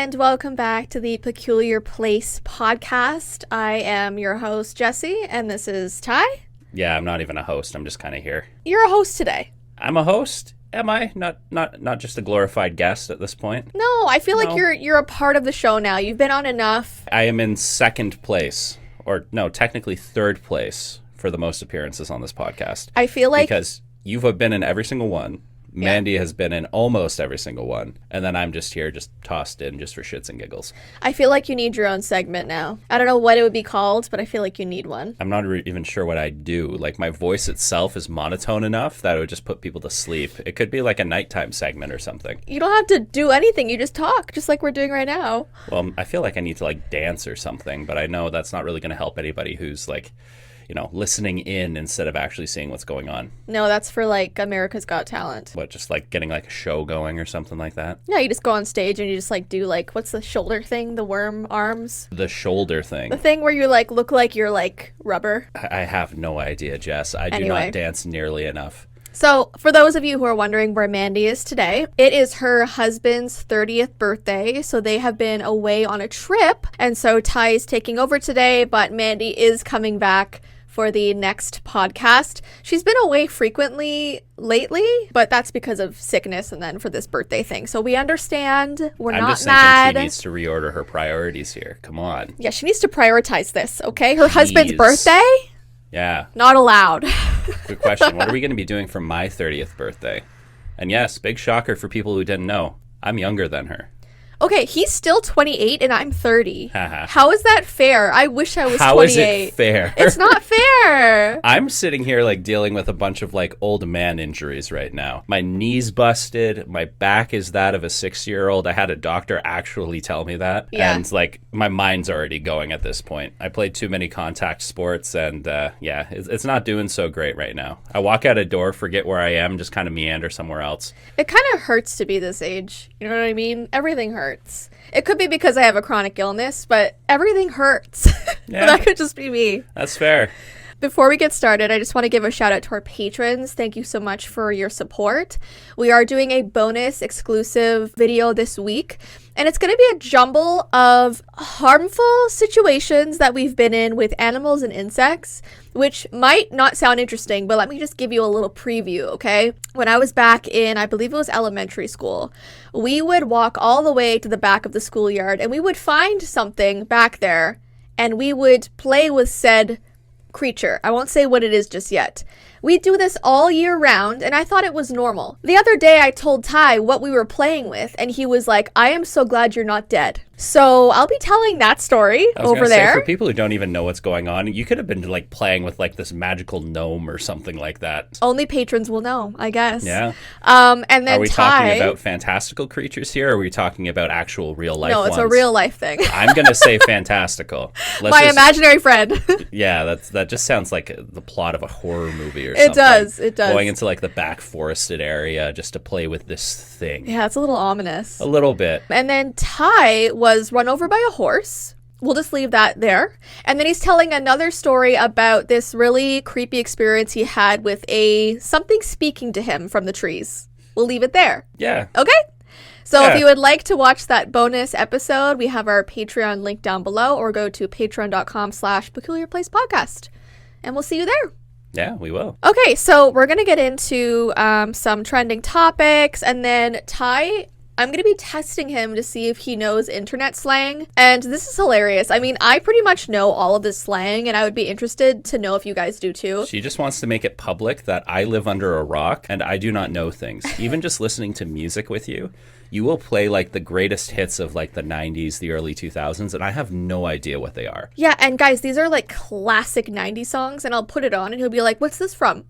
and welcome back to the Peculiar Place podcast. I am your host, Jessii, and this is Tye. Yeah, I'm not even a host. I'm just kind of here. You're a host today. I'm a host? Am I? Not just a glorified guest at this point? No, I feel like you're a part of the show now. You've been on enough. I am in second place, or no, technically third place for the most appearances on this podcast. I feel like... Because you've been in every single one. Mandy has been in almost every single one. And then I'm just here, just tossed in just for shits and giggles. I feel like you need your own segment now. I don't know what it would be called, but I feel like you need one. I'm not even sure what I do. Like, my voice itself is monotone enough that it would just put people to sleep. It could be like a nighttime segment or something. You don't have to do anything. You just talk, just like we're doing right now. Well, I feel like I need to, like, dance or something, but I know that's not really going to help anybody who's, like, you know, listening in instead of actually seeing what's going on. No, that's for, like, America's Got Talent. What, just, like, getting, like, a show going or something like that? Yeah, you just go on stage and you just, like, do, like, what's the shoulder thing? The worm arms? The shoulder thing. The thing where you, like, look like you're, like, rubber. I have no idea, Jess. I do not dance nearly enough. So, for those of you who are wondering where Mandy is today, it is her husband's 30th birthday, so they have been away on a trip, and so Tye is taking over today, but Mandy is coming back for the next podcast. She's been away frequently lately, but that's because of sickness and then for this birthday thing. So we understand. We're not mad. I'm just thinking she needs to reorder her priorities here. Come on. Yeah, she needs to prioritize this, okay? Her husband's birthday? Yeah. Not allowed. Good question. What are we going to be doing for my 30th birthday? And yes, big shocker for people who didn't know. I'm younger than her. Okay, he's still 28 and I'm 30. How is that fair? I wish I was 28. How is it fair? It's not fair. I'm sitting here like dealing with a bunch of like old man injuries right now. My knee's busted. My back is that of a 6-year-old. I had a doctor actually tell me that. Yeah. And like my mind's already going at this point. I played too many contact sports and it's not doing so great right now. I walk out a door, forget where I am, just kind of meander somewhere else. It kind of hurts to be this age. You know what I mean? Everything hurts. It could be because I have a chronic illness, but everything hurts. Yeah. That could just be me. That's fair. Before we get started, I just want to give a shout out to our patrons. Thank you so much for your support. We are doing a bonus exclusive video this week, and it's going to be a jumble of harmful situations that we've been in with animals and insects, which might not sound interesting, but let me just give you a little preview, okay? When I was back in, I believe it was elementary school, we would walk all the way to the back of the schoolyard, and we would find something back there, and we would play with said creature. I won't say what it is just yet. We do this all year round, and I thought it was normal. The other day, I told Tye what we were playing with, and he was like, I am so glad you're not dead. So I'll be telling that story over there. For people who don't even know what's going on, you could have been like playing with like this magical gnome or something like that. Only patrons will know, I guess. Yeah. And then are we talking about fantastical creatures here, or are we talking about actual real life ones? No, it's a real life thing. I'm going to say fantastical. My imaginary friend. Yeah, that just sounds like the plot of a horror movie or something. It does. Going into like the back forested area just to play with this thing. Yeah, it's a little ominous. A little bit. And then Tye was run over by a horse. We'll just leave that there. And then he's telling another story about this really creepy experience he had with something speaking to him from the trees. We'll leave it there. Yeah. Okay? So if you would like to watch that bonus episode, we have our Patreon link down below, or go to patreon.com/peculiarplacepodcast. And we'll see you there. Yeah, we will. Okay, so we're going to get into some trending topics, and then Tye, I'm going to be testing him to see if he knows internet slang, and this is hilarious. I mean, I pretty much know all of this slang, and I would be interested to know if you guys do too. She just wants to make it public that I live under a rock, and I do not know things. Even just listening to music with you, you will play like the greatest hits of like the 90s, the early 2000s, and I have no idea what they are. Yeah, and guys, these are like classic 90s songs, and I'll put it on and he'll be like, what's this from?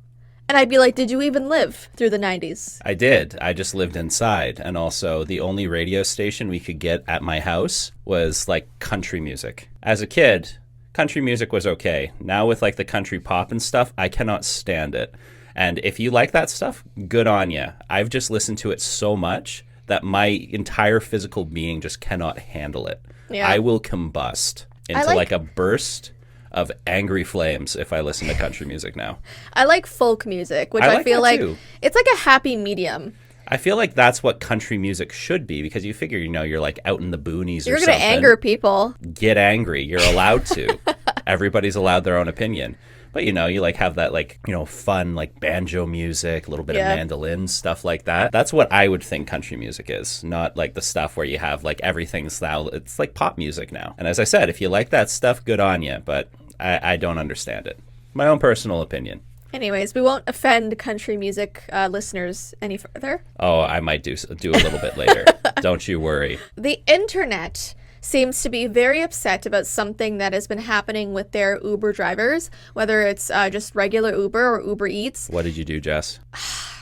And I'd be like, did you even live through the 90s? I did. I just lived inside. And also the only radio station we could get at my house was like country music. As a kid, country music was okay. Now with like the country pop and stuff, I cannot stand it. And if you like that stuff, good on you. I've just listened to it so much that my entire physical being just cannot handle it. Yeah. I will combust into like a burst of angry flames if I listen to country music now. I like folk music, which I feel like too. It's like a happy medium. I feel like that's what country music should be, because you figure, you're like out in the boonies You're or going something. to anger people. Get angry. You're allowed to. Everybody's allowed their own opinion. But, you like have that like, fun like banjo music, a little bit of mandolin, stuff like that. That's what I would think country music is, not like the stuff where you have like everything's now, it's like pop music now. And as I said, if you like that stuff, good on you. But I don't understand it. My own personal opinion. Anyways, we won't offend country music listeners any further. Oh, I might do a little bit later. Don't you worry. The internet seems to be very upset about something that has been happening with their Uber drivers, whether it's just regular Uber or Uber Eats. What did you do, Jess?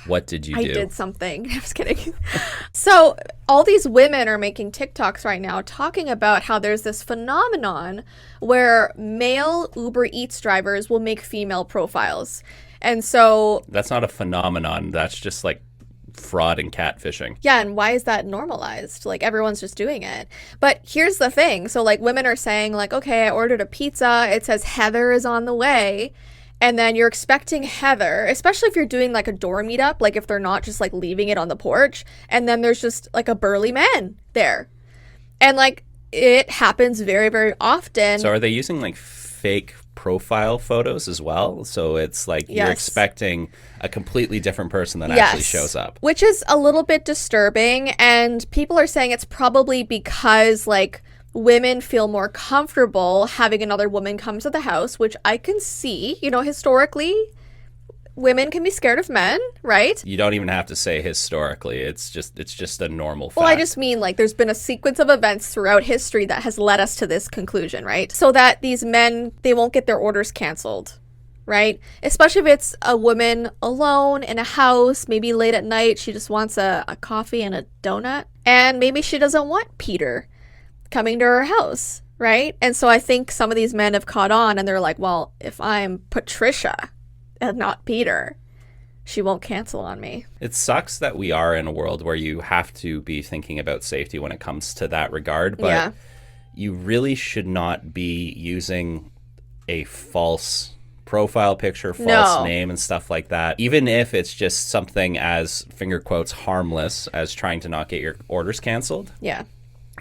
What did you do? I did something. I was kidding. So all these women are making TikToks right now talking about how there's this phenomenon where male Uber Eats drivers will make female profiles. And so... That's not a phenomenon. That's just like fraud and catfishing. Yeah, and why is that normalized? Like, everyone's just doing it. But here's the thing. So, like, women are saying, like, okay, I ordered a pizza. It says Heather is on the way. And then you're expecting Heather, especially if you're doing, like, a door meetup, like, if they're not just, like, leaving it on the porch. And then there's just, like, a burly man there. And, like, it happens very, very often. So are they using, like, fake profile photos as well? So it's like you're expecting a completely different person that actually shows up. Which is a little bit disturbing. And people are saying it's probably because, like, women feel more comfortable having another woman come to the house, which I can see. Historically, women can be scared of men, right? You don't even have to say historically. It's just a normal fact. Well, I just mean, like, there's been a sequence of events throughout history that has led us to this conclusion, right? So that these men, they won't get their orders canceled, right? Especially if it's a woman alone in a house, maybe late at night, she just wants a coffee and a donut. And maybe she doesn't want Peter coming to her house, right? And so I think some of these men have caught on and they're like, well, if I'm Patricia and not Peter, she won't cancel on me. It sucks that we are in a world where you have to be thinking about safety when it comes to that regard, but you really should not be using a false profile picture, false name and stuff like that, even if it's just something as, finger quotes, harmless as trying to not get your orders canceled. Yeah.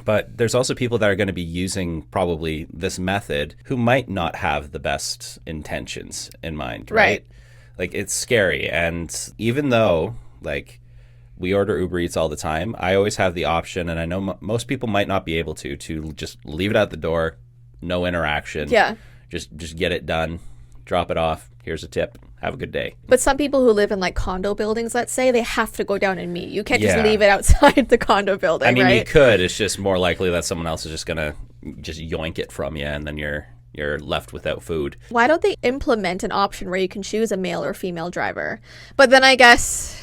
But there's also people that are going to be using probably this method who might not have the best intentions in mind, right? Like, it's scary. And even though, like, we order Uber Eats all the time, I always have the option, and I know most people might not be able to just leave it at the door, no interaction. Yeah. Just get it done, drop it off, here's a tip. Have a good day. But some people who live in, like, condo buildings, let's say, they have to go down and meet. You can't just leave it outside the condo building, I mean, right? you could. It's just more likely that someone else is just going to just yoink it from you, and then you're left without food. Why don't they implement an option where you can choose a male or female driver? But then I guess...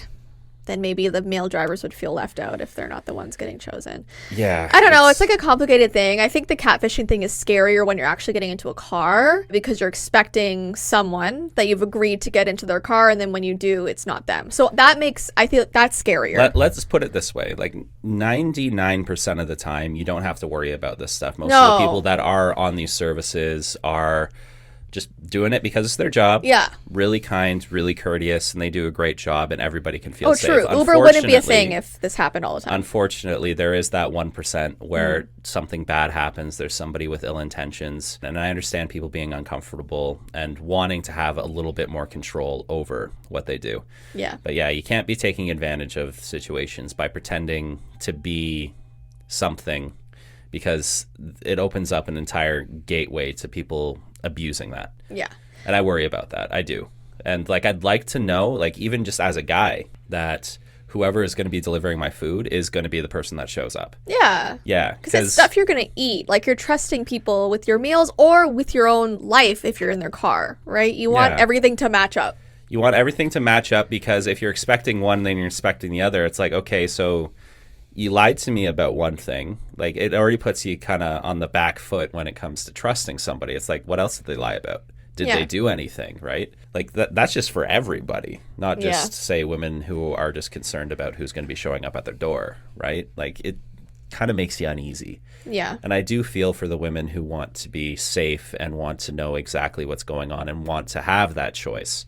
then maybe the male drivers would feel left out if they're not the ones getting chosen. Yeah. I don't know. It's like a complicated thing. I think the catfishing thing is scarier when you're actually getting into a car because you're expecting someone that you've agreed to get into their car, and then when you do, it's not them. So I feel that's scarier. Let's put it this way. Like 99% of the time, you don't have to worry about this stuff. Most of the people that are on these services are just doing it because it's their job. Yeah. Really kind, really courteous, and they do a great job, and everybody can feel safe. Oh, true. Uber wouldn't be a thing if this happened all the time. Unfortunately, there is that 1% where something bad happens. There's somebody with ill intentions, and I understand people being uncomfortable and wanting to have a little bit more control over what they do. Yeah. But yeah, you can't be taking advantage of situations by pretending to be something, because it opens up an entire gateway to people abusing that. Yeah. And I worry about that. I do. And like, I'd like to know, like, even just as a guy, that whoever is going to be delivering my food is going to be the person that shows up. Yeah. Yeah. Because it's stuff you're going to eat. Like, you're trusting people with your meals or with your own life if you're in their car, right? You want everything to match up. You want everything to match up, because if you're expecting one, then you're expecting the other. It's like, okay, so you lied to me about one thing. Like, it already puts you kind of on the back foot when it comes to trusting somebody. It's like, what else did they lie about? Did they do anything, right? Like, that's just for everybody, not just, say, women who are just concerned about who's going to be showing up at their door, right? Like, it kind of makes you uneasy. Yeah. And I do feel for the women who want to be safe and want to know exactly what's going on and want to have that choice.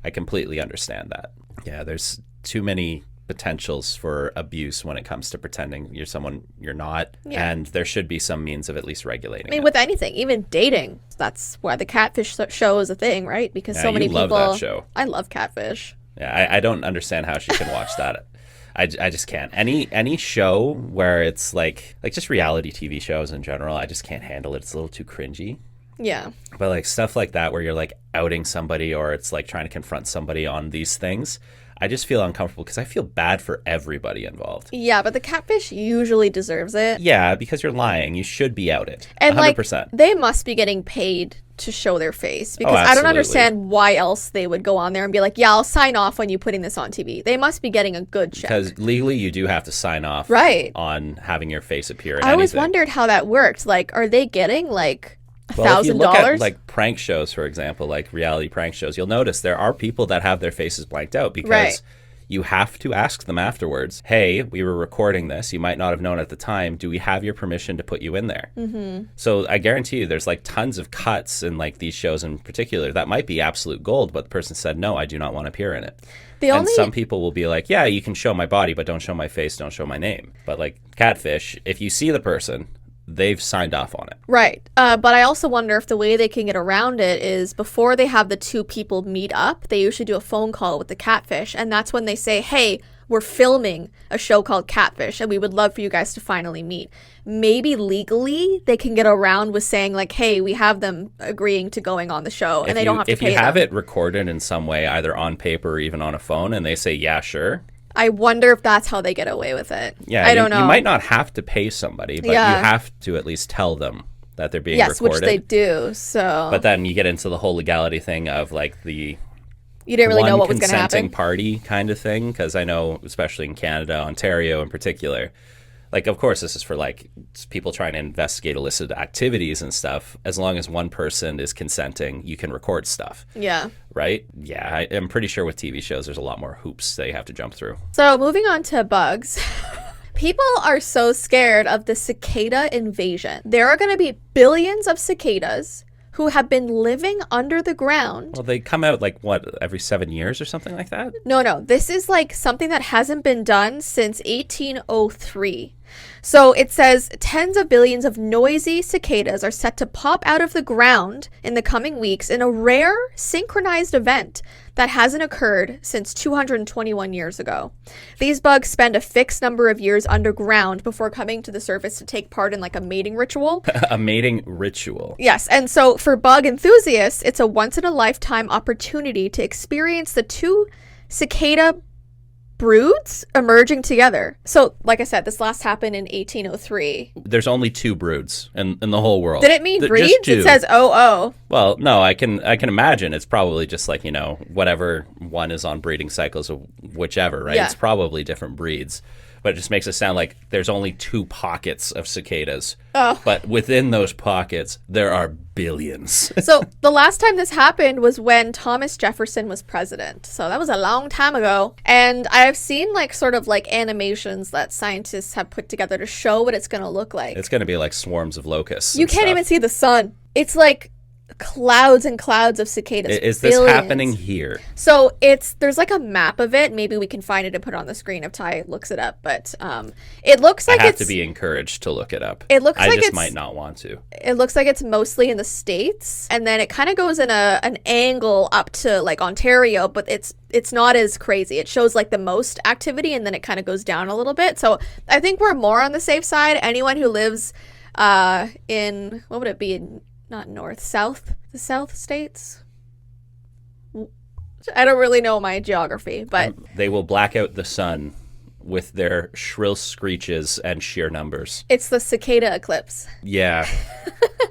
I completely understand that. Yeah, there's too many potentials for abuse when it comes to pretending you're someone you're not. Yeah. And there should be some means of at least regulating I mean, it. with anything, even dating, that's why the catfish show is a thing, right? Because so many people love that show. I love Catfish. Yeah, I don't understand how she can watch that. I just can't. Any show where it's like just reality TV shows in general, I just can't handle it. It's a little too cringy. Yeah. But like stuff like that where you're like outing somebody or it's like trying to confront somebody on these things, I just feel uncomfortable because I feel bad for everybody involved. Yeah, but the catfish usually deserves it. Yeah, because you're lying. You should be outed. And 100%. like they must be getting paid to show their face because I don't absolutely. understand why else they would go on there and be like, yeah, I'll sign off on you putting this on TV. They must be getting a good check. Because legally you do have to sign off right. on having your face appear in I always anything. wondered how that worked. Like, are they getting like $1,000? Well, if you look at like prank shows, for example, like reality prank shows, you'll notice there are people that have their faces blanked out because right. you have to ask them afterwards, hey, we were recording this. You might not have known at the time. Do we have your permission to put you in there? Mm-hmm. So I guarantee you there's like tons of cuts in like these shows in particular that might be absolute gold, but the person said, no, I do not want to appear in it. And some people will be like, yeah, you can show my body, but don't show my face, don't show my name. But like Catfish, if you see the person, they've signed off on it. Right. But I also wonder if the way they can get around it is before they have the two people meet up, they usually do a phone call with the catfish. And that's when they say, hey, we're filming a show called Catfish and we would love for you guys to finally meet. Maybe legally they can get around with saying like, hey, we have them agreeing to going on the show and they don't have to pay them. If you have it recorded in some way, either on paper or even on a phone, and they say, yeah, sure. I wonder if that's how they get away with it. Yeah, I don't know. You might not have to pay somebody, but you have to at least tell them that they're being recorded. Yes, which they do. So, but then you get into the whole legality thing of like the you didn't really know what was going to happen. Consenting party kind of thing, because I know, especially in Canada, Ontario in particular, like of course this is for like people trying to investigate illicit activities and stuff. As long as one person is consenting, you can record stuff. Yeah. Right? Yeah, I'm pretty sure with TV shows there's a lot more hoops that you have to jump through. So moving on to bugs. People are so scared of the cicada invasion. There are going to be billions of cicadas who have been living under the ground. Well, they come out like, what, every 7 years or something like that? No. This is like something that hasn't been done since 1803. So it says tens of billions of noisy cicadas are set to pop out of the ground in the coming weeks in a rare synchronized event that hasn't occurred since 221 years ago. These bugs spend a fixed number of years underground before coming to the surface to take part in like a mating ritual. A mating ritual. Yes, and so for bug enthusiasts, it's a once-in-a-lifetime opportunity to experience the two cicada broods emerging together. So, like I said, this last happened in 1803. There's only two broods in the whole world. Did it mean breeds? It says OO. Well, no, I can imagine it's probably just like, whatever one is on breeding cycles of whichever, right? Yeah. It's probably different breeds. But it just makes it sound like there's only two pockets of cicadas. Oh. But within those pockets, there are billions. So the last time this happened was when Thomas Jefferson was president. So that was a long time ago. And I've seen like sort of like animations that scientists have put together to show what it's going to look like. It's going to be like swarms of locusts. You can't even see the sun. It's like clouds and clouds of cicadas. Is this happening here? So there's like a map of it. Maybe we can find it and put it on the screen if Tye looks it up. But it looks like I have to be encouraged to look it up. It looks like I just might not want to. It looks like it's mostly in the States, and then it kind of goes in an angle up to like Ontario, but it's not as crazy. It shows like the most activity, and then it kind of goes down a little bit. So I think we're more on the safe side. Anyone who lives in, what would it be? Not north, south, the south states. I don't really know my geography, but they will black out the sun with their shrill screeches and sheer numbers. It's the cicada eclipse. Yeah.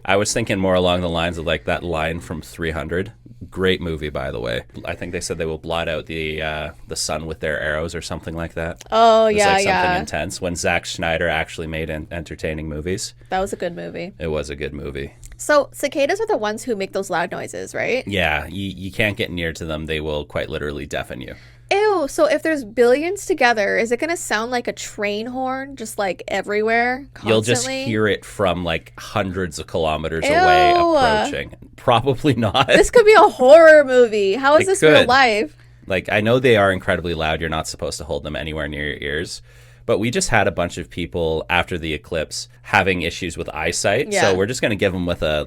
I was thinking more along the lines of like that line from 300. Great movie, by the way. I think they said they will blot out the sun with their arrows or something like that. Oh, it was yeah, like something intense. When Zack Snyder actually made entertaining movies. That was a good movie. It was a good movie. So cicadas are the ones who make those loud noises, right? Yeah, you can't get near to them. They will quite literally deafen you. Ew, so if there's billions together, is it going to sound like a train horn just like everywhere constantly? You'll just hear it from like hundreds of kilometers away approaching. Probably not. This could be a horror movie. How is this real life? Like, I know they are incredibly loud. You're not supposed to hold them anywhere near your ears. But we just had a bunch of people after the eclipse having issues with eyesight. Yeah. So we're just going to give them with a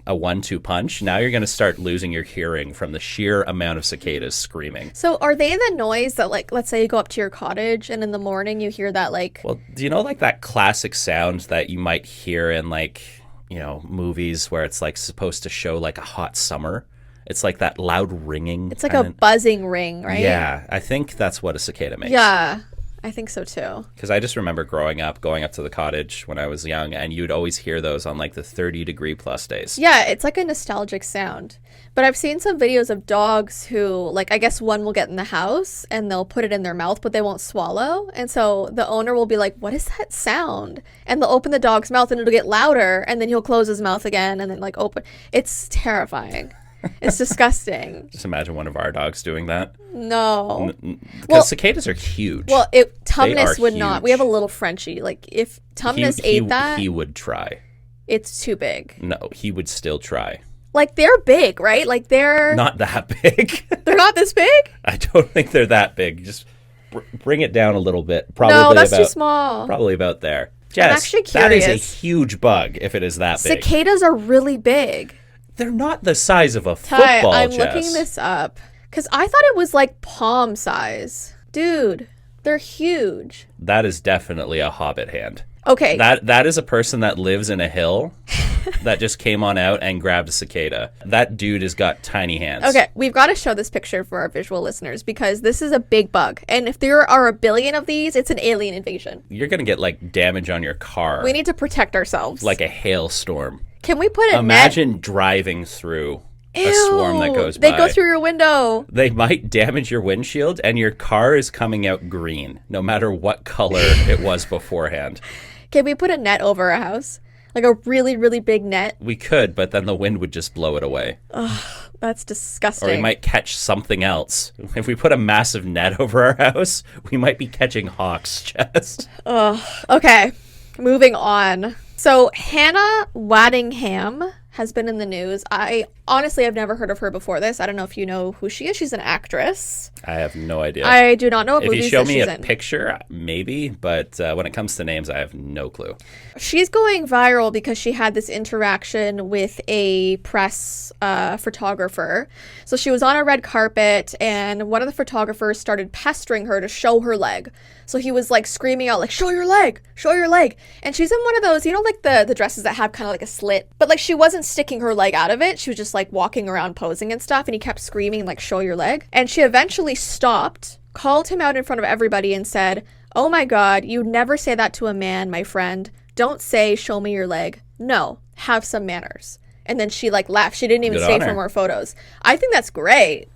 1-2 punch. Now you're going to start losing your hearing from the sheer amount of cicadas screaming. So are they the noise that, like, let's say you go up to your cottage and in the morning you hear that, like... Well, do you know, like, that classic sound that you might hear in, like, you know, movies where it's, like, supposed to show, like, a hot summer? It's like that loud ringing. It's like a buzzing ring, right? Yeah, I think that's what a cicada makes. Yeah. I think so too. Because I just remember going up to the cottage when I was young, and you'd always hear those on like the 30-degree plus days. Yeah, it's like a nostalgic sound. But I've seen some videos of dogs who, like, I guess one will get in the house and they'll put it in their mouth, but they won't swallow. And so the owner will be like, what is that sound? And they'll open the dog's mouth and it'll get louder, and then he'll close his mouth again and then like open. It's terrifying. It's disgusting. Just imagine one of our dogs doing that. No. Because cicadas are huge. Well, Tumnus would not. We have a little Frenchie. Like, if Tumnus ate that... He would try. It's too big. No, he would still try. Like, they're big, right? Like, they're... Not that big. They're not this big? I don't think they're that big. Just bring it down a little bit. Probably no, that's too small. Probably about there. Jess, I'm actually curious. That is a huge bug if it is that big. Cicadas are really big. They're not the size of a Tye, football, I'm Jess. looking this up. Because I thought it was like palm size. Dude, they're huge. That is definitely a hobbit hand. Okay. That is a person that lives in a hill that just came on out and grabbed a cicada. That dude has got tiny hands. Okay, we've got to show this picture for our visual listeners because this is a big bug. And if there are a billion of these, it's an alien invasion. You're going to get like damage on your car. We need to protect ourselves. Like a hailstorm. Can we put a Imagine driving through a swarm that goes by. They go through your window. They might damage your windshield, and your car is coming out green, no matter what color it was beforehand. Can we put a net over our house? Like a really, really big net? We could, but then the wind would just blow it away. Ugh, that's disgusting. Or we might catch something else. If we put a massive net over our house, we might be catching hawks, Jess. Ugh. Okay, moving on. So Hannah Waddingham has been in the news. I honestly have never heard of her before this. I don't know if you know who she is. She's an actress. I have no idea. I do not know what if movies you show that me she's a in. picture, maybe, but when it comes to names, I have no clue. She's going viral because she had this interaction with a press photographer. So she was on a red carpet and one of the photographers started pestering her to show her leg. So he was like screaming out like, show your leg, show your leg. And she's in one of those, you know, like the dresses that have kind of like a slit, but like she wasn't sticking her leg out of it. She was just like walking around posing and stuff. And he kept screaming like, show your leg. And she eventually stopped, called him out in front of everybody and said, oh my God, you'd never say that to a man, my friend. Don't say, show me your leg. No, have some manners. And then she like laughed. She didn't even Good say on for her. more photos. I think that's great.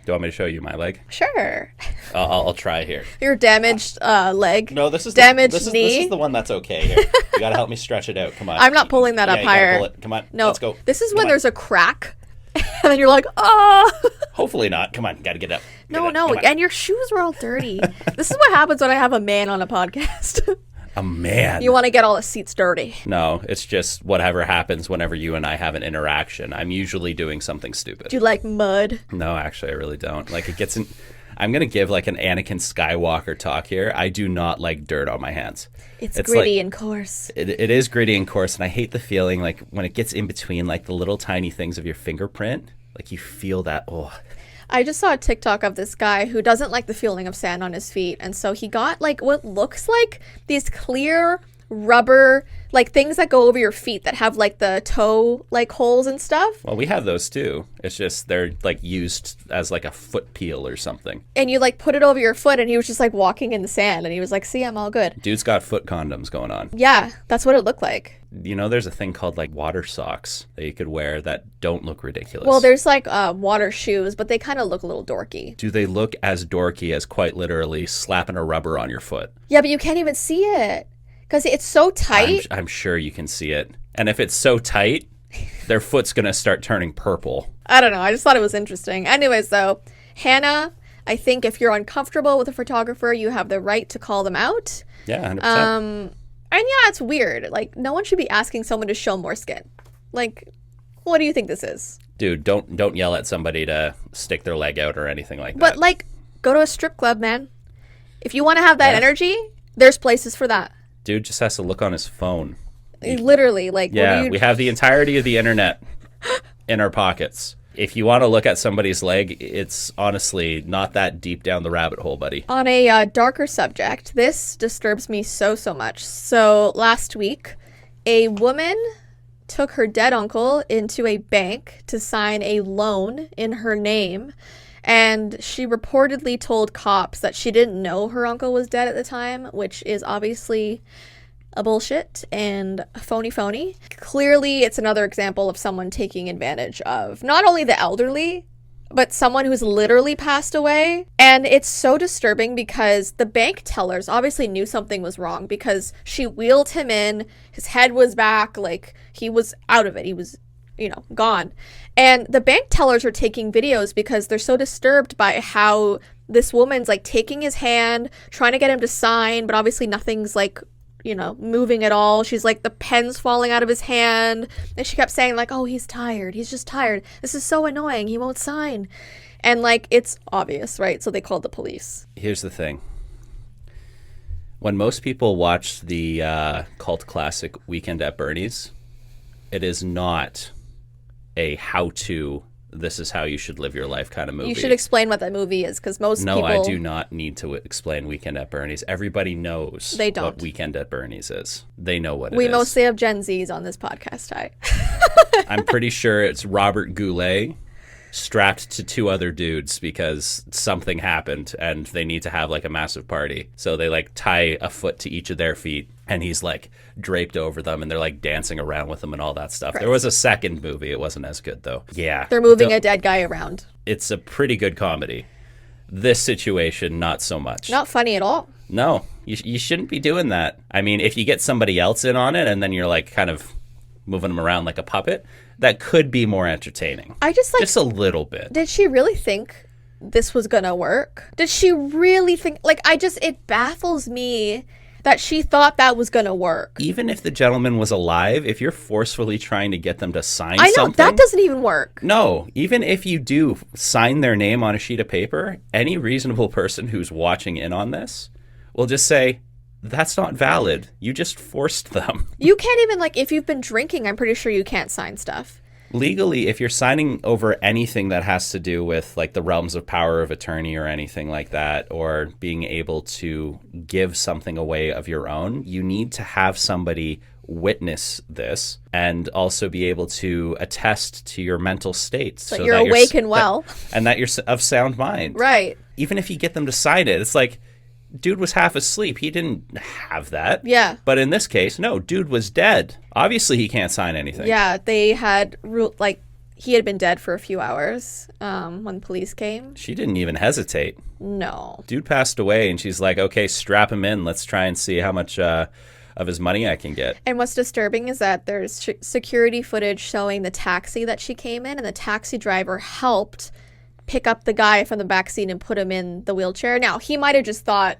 Do you want me to show you my leg? Sure. I'll try here. Your damaged leg. No, this is damaged this knee. This is the one that's okay here. You gotta help me stretch it out. Come on. I'm not pulling that up you gotta higher. pull it. Come on. No, Let's go. This is Come when on. there's a crack, and then you're like, oh. Hopefully not. Come on. Gotta get up. Get up. No, Come on. and your shoes were all dirty. This is what happens when I have a man on a podcast. A man. You want to get all the seats dirty. No, it's just whatever happens whenever you and I have an interaction. I'm usually doing something stupid. Do you like mud? No, actually, I really don't. Like, it gets in. I'm going to give like an Anakin Skywalker talk here. I do not like dirt on my hands. It's gritty like, and coarse. It is gritty and coarse, and I hate the feeling like when it gets in between like the little tiny things of your fingerprint, like you feel that, oh. I just saw a TikTok of this guy who doesn't like the feeling of sand on his feet. And so he got like what looks like these clear rubber, like things that go over your feet that have like the toe like holes and stuff. Well, we have those too. It's just they're like used as like a foot peel or something. And you like put it over your foot and he was just like walking in the sand and he was like, see, I'm all good. Dude's got foot condoms going on. Yeah, that's what it looked like. You know, there's a thing called like water socks that you could wear that don't look ridiculous. Well, there's like water shoes, but they kind of look a little dorky. Do they look as dorky as quite literally slapping a rubber on your foot? Yeah, but you can't even see it because it's so tight. I'm sure you can see it. And if it's so tight, their foot's going to start turning purple. I don't know. I just thought it was interesting. Anyways, though, Hannah, I think if you're uncomfortable with a photographer, you have the right to call them out. Yeah, 100%. And yeah, it's weird. Like, no one should be asking someone to show more skin. Like, what do you think this is? Dude, don't yell at somebody to stick their leg out or anything like that. But like, go to a strip club, man. If you want to have that energy, there's places for that. Dude just has to look on his phone. Literally, like, yeah, we have the entirety of the internet in our pockets. If you want to look at somebody's leg, it's honestly not that deep down the rabbit hole, buddy. On a darker subject, this disturbs me so much. So last week, a woman took her dead uncle into a bank to sign a loan in her name, and she reportedly told cops that she didn't know her uncle was dead at the time, which is obviously a bullshit and phony. Clearly, it's another example of someone taking advantage of not only the elderly, but someone who's literally passed away. And it's so disturbing because the bank tellers obviously knew something was wrong because she wheeled him in, his head was back, like he was out of it. He was, gone. And the bank tellers are taking videos because they're so disturbed by how this woman's like taking his hand, trying to get him to sign, but obviously nothing's like, moving at all. She's like, the pen's falling out of his hand. And she kept saying like, oh, he's tired. He's just tired. This is so annoying. He won't sign. And like, it's obvious, right? So they called the police. Here's the thing. When most people watch the cult classic Weekend at Bernie's, it is not a how-to, this is how you should live your life kind of movie. You should explain what that movie is, because most people... No, I do not need to explain Weekend at Bernie's. Everybody knows what Weekend at Bernie's is. They know what it is. We mostly have Gen Zs on this podcast, Ty. I'm pretty sure it's Robert Goulet strapped to two other dudes because something happened and they need to have like a massive party. So they like tie a foot to each of their feet and he's like draped over them and they're like dancing around with them and all that stuff. Right. There was a second movie. It wasn't as good though. Yeah. They're moving a dead guy around. It's a pretty good comedy. This situation, not so much. Not funny at all. No, you shouldn't be doing that. I mean, if you get somebody else in on it and then you're like kind of moving them around like a puppet, that could be more entertaining. I just like... Just a little bit. Did she really think this was gonna work? Did she really think... Like, it baffles me that she thought that was gonna work. Even if the gentleman was alive, if you're forcefully trying to get them to sign something... that doesn't even work. No, even if you do sign their name on a sheet of paper, any reasonable person who's watching in on this will just say... That's not valid. You just forced them. You can't even, like, if you've been drinking, I'm pretty sure you can't sign stuff. Legally, if you're signing over anything that has to do with, like, the realms of power of attorney or anything like that, or being able to give something away of your own, you need to have somebody witness this and also be able to attest to your mental state. So you're awake and well. And that you're of sound mind. Right. Even if you get them to sign it, it's like... Dude was half asleep. He didn't have that. Yeah. But in this case, no, dude was dead. Obviously, he can't sign anything. Yeah, they had, he had been dead for a few hours when police came. She didn't even hesitate. No. Dude passed away, and she's like, okay, strap him in. Let's try and see how much of his money I can get. And what's disturbing is that there's security footage showing the taxi that she came in, and the taxi driver helped pick up the guy from the back seat and put him in the wheelchair. Now, he might have just thought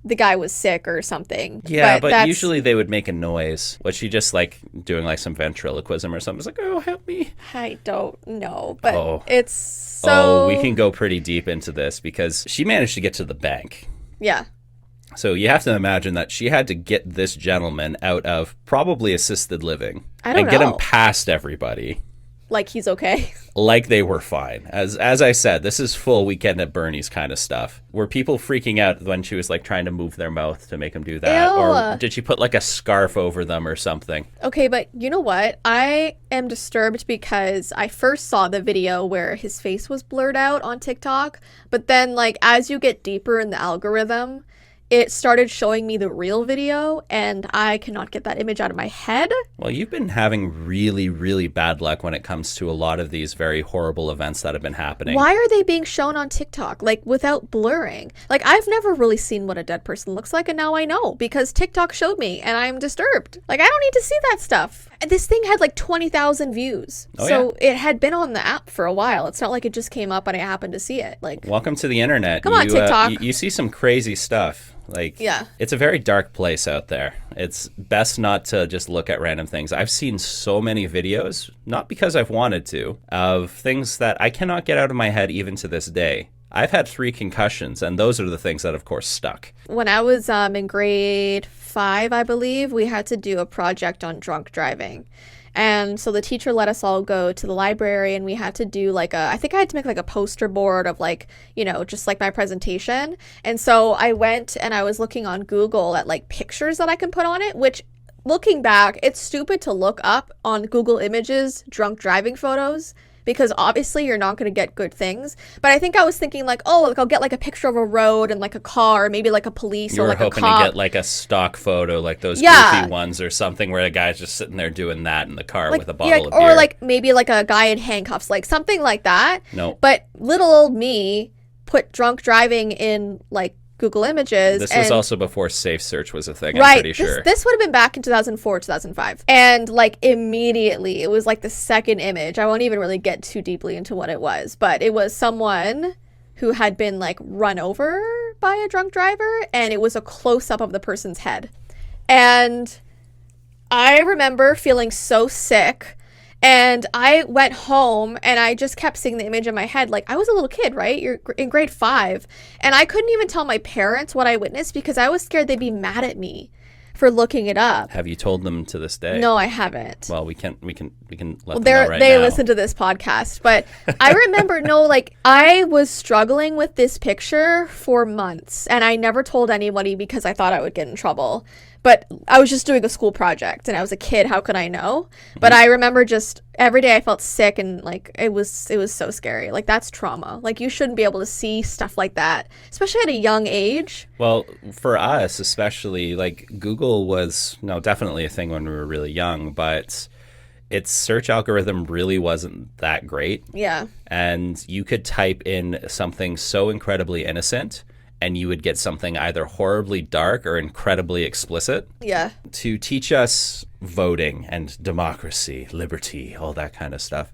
the guy was sick or something. Yeah, but usually they would make a noise. Was she just like doing like some ventriloquism or something? It's like, oh, help me. I don't know, but it's so... Oh, we can go pretty deep into this because she managed to get to the bank. Yeah. So you have to imagine that she had to get this gentleman out of probably assisted living. And get him past everybody. Like he's okay. Like they were fine. As I said, this is full Weekend at Bernie's kind of stuff. Were people freaking out when she was like trying to move their mouth to make them do that? Ew. Or did she put like a scarf over them or something? Okay, but you know what? I am disturbed because I first saw the video where his face was blurred out on TikTok. But then like as you get deeper in the algorithm, it started showing me the real video, and I cannot get that image out of my head. Well, you've been having really, really bad luck when it comes to a lot of these very horrible events that have been happening. Why are they being shown on TikTok, like, without blurring? Like, I've never really seen what a dead person looks like, and now I know, because TikTok showed me, and I'm disturbed. Like, I don't need to see that stuff. And this thing had, like, 20,000 views. So it had been on the app for a while. It's not like it just came up and I happened to see it. Like, welcome to the internet. Come on, TikTok. You see some crazy stuff. Like, Yeah. it's a very dark place out there. It's best not to just look at random things. I've seen so many videos, not because I've wanted to, of things that I cannot get out of my head even to this day. I've had 3 concussions, and those are the things that, of course, stuck. When I was in grade 5, I believe, we had to do a project on drunk driving. And so the teacher let us all go to the library, and we had to do like I think I had to make like a poster board of like, you know, just like my presentation. And so I went and I was looking on Google at like pictures that I can put on it, which looking back, it's stupid to look up on Google Images drunk driving photos, because obviously you're not going to get good things. But I think I was thinking like, oh, like I'll get like a picture of a road and like a car, maybe like a police or like a cop. You were hoping to get like a stock photo, like those goofy ones or something where a guy's just sitting there doing that in the car like, with a bottle of beer. Or like maybe like a guy in handcuffs, like something like that. No. But little old me put drunk driving in like Google Images. This was also before Safe Search was a thing, right, I'm pretty sure. This would have been back in 2004, 2005. And like immediately, it was like the second image. I won't even really get too deeply into what it was, but it was someone who had been like run over by a drunk driver, and it was a close-up of the person's head. And I remember feeling so sick. And I went home and I just kept seeing the image in my head. Like, I was a little kid, right? You're in grade 5. And I couldn't even tell my parents what I witnessed because I was scared they'd be mad at me for looking it up. Have you told them to this day? No, I haven't. Well, we can let them know right now. They listen to this podcast. But I remember, I was struggling with this picture for months. And I never told anybody because I thought I would get in trouble. But I was just doing a school project and I was a kid. How could I know? But I remember just every day I felt sick and like it was so scary. Like, that's trauma. Like, you shouldn't be able to see stuff like that, especially at a young age. Well, for us especially, like, Google was definitely a thing when we were really young, but its search algorithm really wasn't that great. Yeah. And you could type in something so incredibly innocent and you would get something either horribly dark or incredibly explicit. Yeah. To teach us voting and democracy, liberty, all that kind of stuff,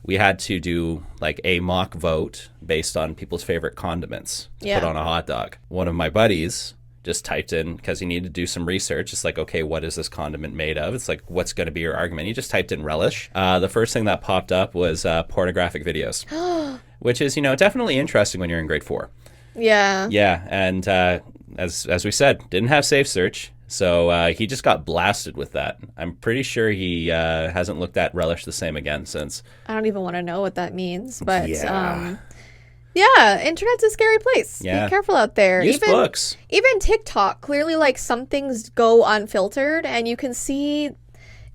we had to do like a mock vote based on people's favorite condiments to put on a hot dog. One of my buddies just typed in, because he needed to do some research, it's like, okay, what is this condiment made of? It's like, what's going to be your argument? He just typed in relish. The first thing that popped up was pornographic videos, which is, definitely interesting when you're in grade 4. Yeah. Yeah, and as we said, didn't have Safe Search, so he just got blasted with that. I'm pretty sure he hasn't looked at relish the same again since. I don't even want to know what that means, but yeah, internet's a scary place. Yeah. Be careful out there. Use books. Even TikTok, clearly, like, some things go unfiltered, and you can see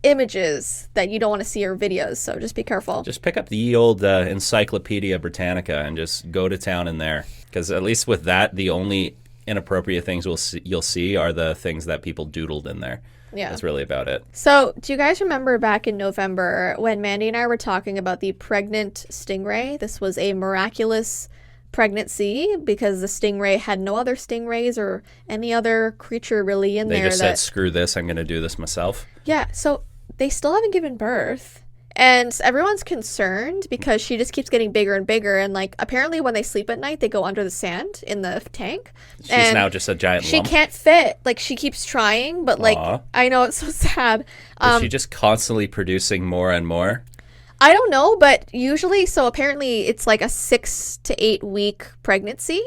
images that you don't want to see or videos, so just be careful. Just pick up the old Encyclopedia Britannica and just go to town in there, because at least with that, the only inappropriate things you'll see are the things that people doodled in there. Yeah, that's really about it. So do you guys remember back in November when Mandy and I were talking about the pregnant stingray? This was a miraculous pregnancy because the stingray had no other stingrays or any other creature really in there. They just said, screw this, I'm going to do this myself. Yeah, so they still haven't given birth. And everyone's concerned because she just keeps getting bigger and bigger. And, like, apparently when they sleep at night, they go under the sand in the tank. She's now just a giant lump. She can't fit. Like, she keeps trying, but, like, I know, it's so sad. Is she just constantly producing more and more? I don't know, but usually, so apparently it's like a 6 to 8 week pregnancy.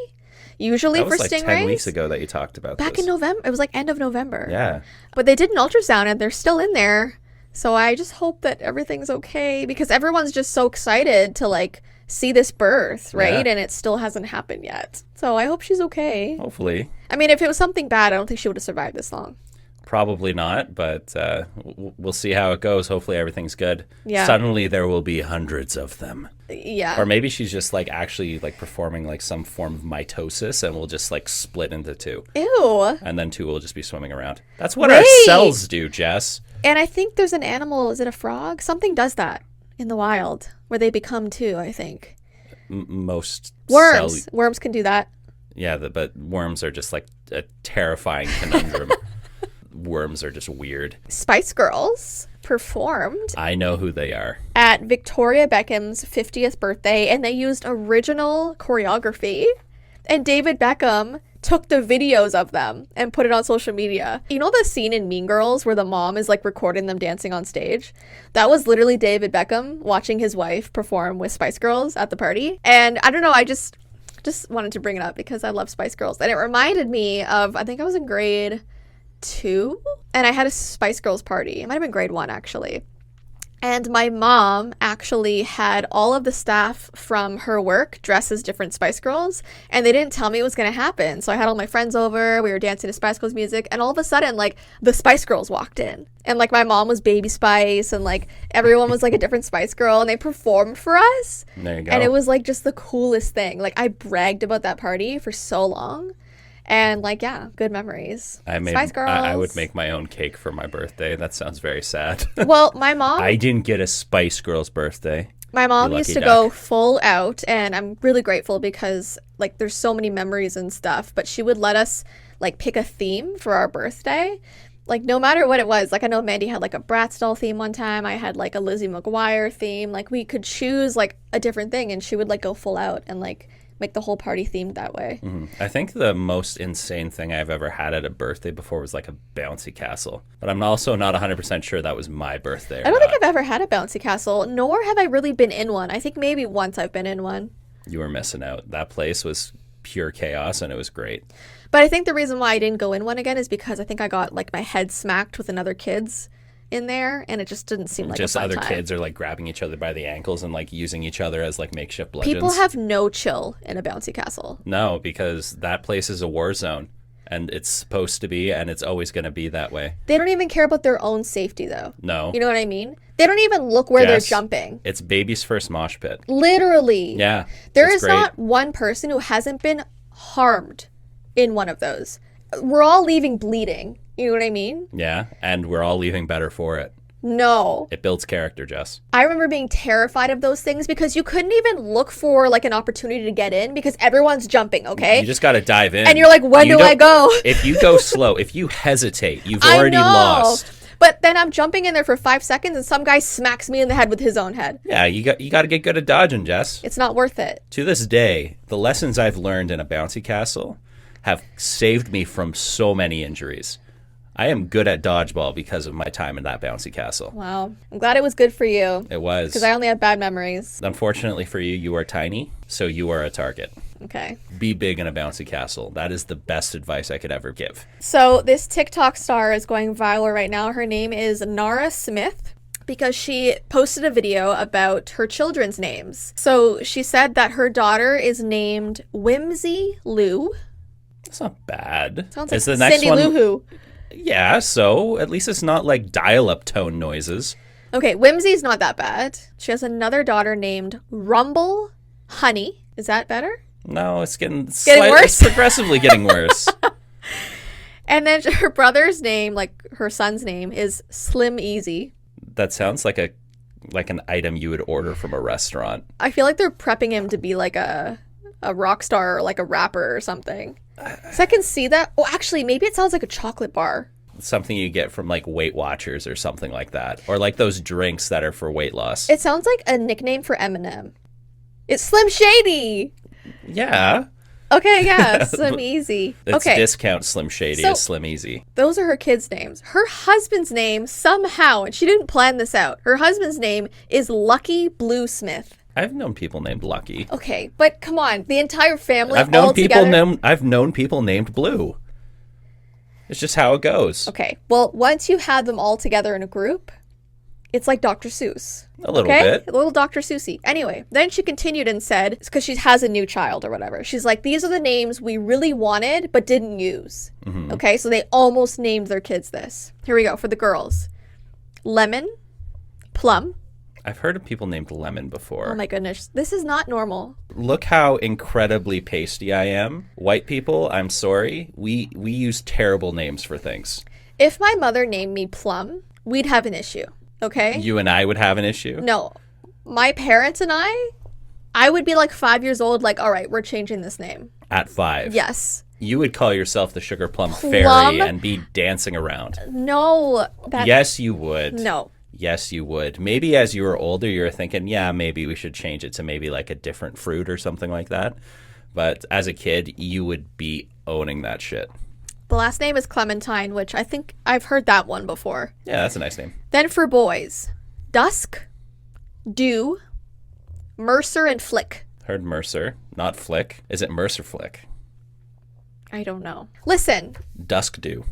Usually for stingrays. That was like 10 weeks ago that you talked about Back in November. It was like end of November. Yeah. But they did an ultrasound and they're still in there. So I just hope that everything's okay because everyone's just so excited to like see this birth, right? Yeah. And it still hasn't happened yet. So I hope she's okay. Hopefully. I mean, if it was something bad, I don't think she would have survived this long. Probably not, but we'll see how it goes. Hopefully everything's good. Yeah. Suddenly there will be hundreds of them. Yeah. Or maybe she's just like actually like performing like some form of mitosis and will just like split into 2. Ew. And then 2 will just be swimming around. That's what our cells do, Jess. And I think there's an animal, is it a frog? Something does that in the wild where they become 2, I think. Most worms. Worms can do that. Yeah, but worms are just like a terrifying conundrum. Worms are just weird. Spice Girls performed. I know who they are. At Victoria Beckham's 50th birthday, and they used original choreography. And David Beckham took the videos of them and put it on social media. You know the scene in Mean Girls where the mom is like recording them dancing on stage? That was literally David Beckham watching his wife perform with Spice Girls at the party. And I don't know, I just wanted to bring it up because I love Spice Girls. And it reminded me of, I think I was in grade 2 and I had a Spice Girls party. It might have been grade 1 actually. And my mom actually had all of the staff from her work dress as different Spice Girls, and they didn't tell me it was going to happen. So I had all my friends over, we were dancing to Spice Girls music, and all of a sudden, like, the Spice Girls walked in. And, like, my mom was Baby Spice, and, like, everyone was, like, a different Spice Girl, and they performed for us. There you go. And it was, like, just the coolest thing. Like, I bragged about that party for so long. And, like, yeah, good memories. Spice Girls. I would make my own cake for my birthday. That sounds very sad. Well, my mom... I didn't get a Spice Girls birthday. My mom used to go full out, and I'm really grateful because, like, there's so many memories and stuff. But she would let us, like, pick a theme for our birthday. Like, no matter what it was. Like, I know Mandy had, like, a Bratz doll theme one time. I had, like, a Lizzie McGuire theme. Like, we could choose, like, a different thing, and she would, like, go full out and, like... make the whole party themed that way. Mm-hmm. I think the most insane thing I've ever had at a birthday before was like a bouncy castle. But I'm also not 100% sure that was my birthday. I don't think I've ever had a bouncy castle, nor have I really been in one. I think maybe once I've been in one. You were missing out. That place was pure chaos and it was great. But I think the reason why I didn't go in one again is because I think I got like my head smacked with another kid's in there, and it just didn't seem like just a fun other time. Kids are like grabbing each other by the ankles and like using each other as like makeshift bludgeons. People have no chill in a bouncy castle. No, because that place is a war zone, and it's supposed to be, and it's always going to be that way. They don't even care about their own safety, though. No. You know what I mean? They don't even look where they're jumping. It's baby's first mosh pit. Literally. Yeah. There is not one person who hasn't been harmed in one of those. We're all leaving bleeding. You know what I mean? Yeah, and we're all leaving better for it. No. It builds character, Jess. I remember being terrified of those things because you couldn't even look for like an opportunity to get in because everyone's jumping, okay? You just got to dive in. And you're like, when do I go? If you go slow, if you hesitate, you've already lost. But then I'm jumping in there for 5 seconds and some guy smacks me in the head with his own head. Yeah, you got to get good at dodging, Jess. It's not worth it. To this day, the lessons I've learned in a bouncy castle have saved me from so many injuries. I am good at dodgeball because of my time in that bouncy castle. Wow. I'm glad it was good for you. It was. Because I only had bad memories. Unfortunately for you, you are tiny, so you are a target. Okay. Be big in a bouncy castle. That is the best advice I could ever give. So this TikTok star is going viral right now. Her name is Nara Smith because she posted a video about her children's names. So she said that her daughter is named Whimsy Lou. That's not bad. Sounds like the next Cindy one... Lou Who. Yeah, so at least it's not like dial-up tone noises. Okay, Whimsy's not that bad. She has another daughter named Rumble Honey. Is that better? No, it's getting worse. It's progressively getting worse. And then her brother's name, like her son's name, is Slim Easy. That sounds like an item you would order from a restaurant. I feel like they're prepping him to be like a rock star or like a rapper or something. So I can see that. Oh, actually, maybe it sounds like a chocolate bar. Something you get from like Weight Watchers or something like that. Or like those drinks that are for weight loss. It sounds like a nickname for Eminem. It's Slim Shady. Yeah. Okay, yeah, Slim Easy. It's okay. discount Slim Shady is Slim Easy. Those are her kids' names. Her husband's name, somehow, and she didn't plan this out, her husband's name is Lucky Blue Smith. I've known people named Lucky. Okay, but come on, the entire family I've known people named Blue. It's just how it goes. Okay, well, once you had them all together in a group, it's like Dr. Seuss. A little bit. A little Dr. Seussy. Anyway, then she continued and said, because she has a new child or whatever, she's like, these are the names we really wanted but didn't use. Mm-hmm. Okay, so they almost named their kids this. Here we go for the girls. Lemon, Plum. I've heard of people named Lemon before. Oh my goodness, this is not normal. Look how incredibly pasty I am. White people, I'm sorry. We use terrible names for things. If my mother named me Plum, we'd have an issue, okay? You and I would have an issue? No. My parents and I would be like 5 years old, like, all right, we're changing this name. At 5? Yes. You would call yourself the Sugar Plum Fairy and be dancing around. No. Yes, you would. No. Yes, you would. Maybe as you were older, you were thinking, yeah, maybe we should change it to maybe like a different fruit or something like that. But as a kid, you would be owning that shit. The last name is Clementine, which I think I've heard that one before. Yeah, that's a nice name. Then for boys, Dusk, Dew, Mercer, and Flick. Heard Mercer, not Flick. Is it Mercer Flick? I don't know. Listen. Dusk Dew.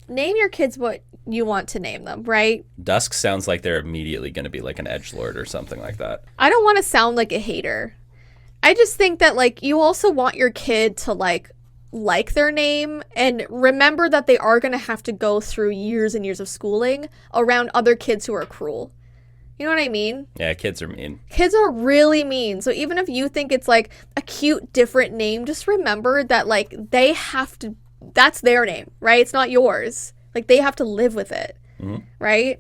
Name your kids what you want to name them, right? Dusk sounds like they're immediately going to be like an edgelord or something like that. I don't want to sound like a hater. I just think that, like, you also want your kid to, like their name and remember that they are going to have to go through years and years of schooling around other kids who are cruel. You know what I mean? Yeah, kids are mean. Kids are really mean. So even if you think it's like a cute, different name, just remember that, like, they have to, that's their name, right? It's not yours. Like, they have to live with it, right?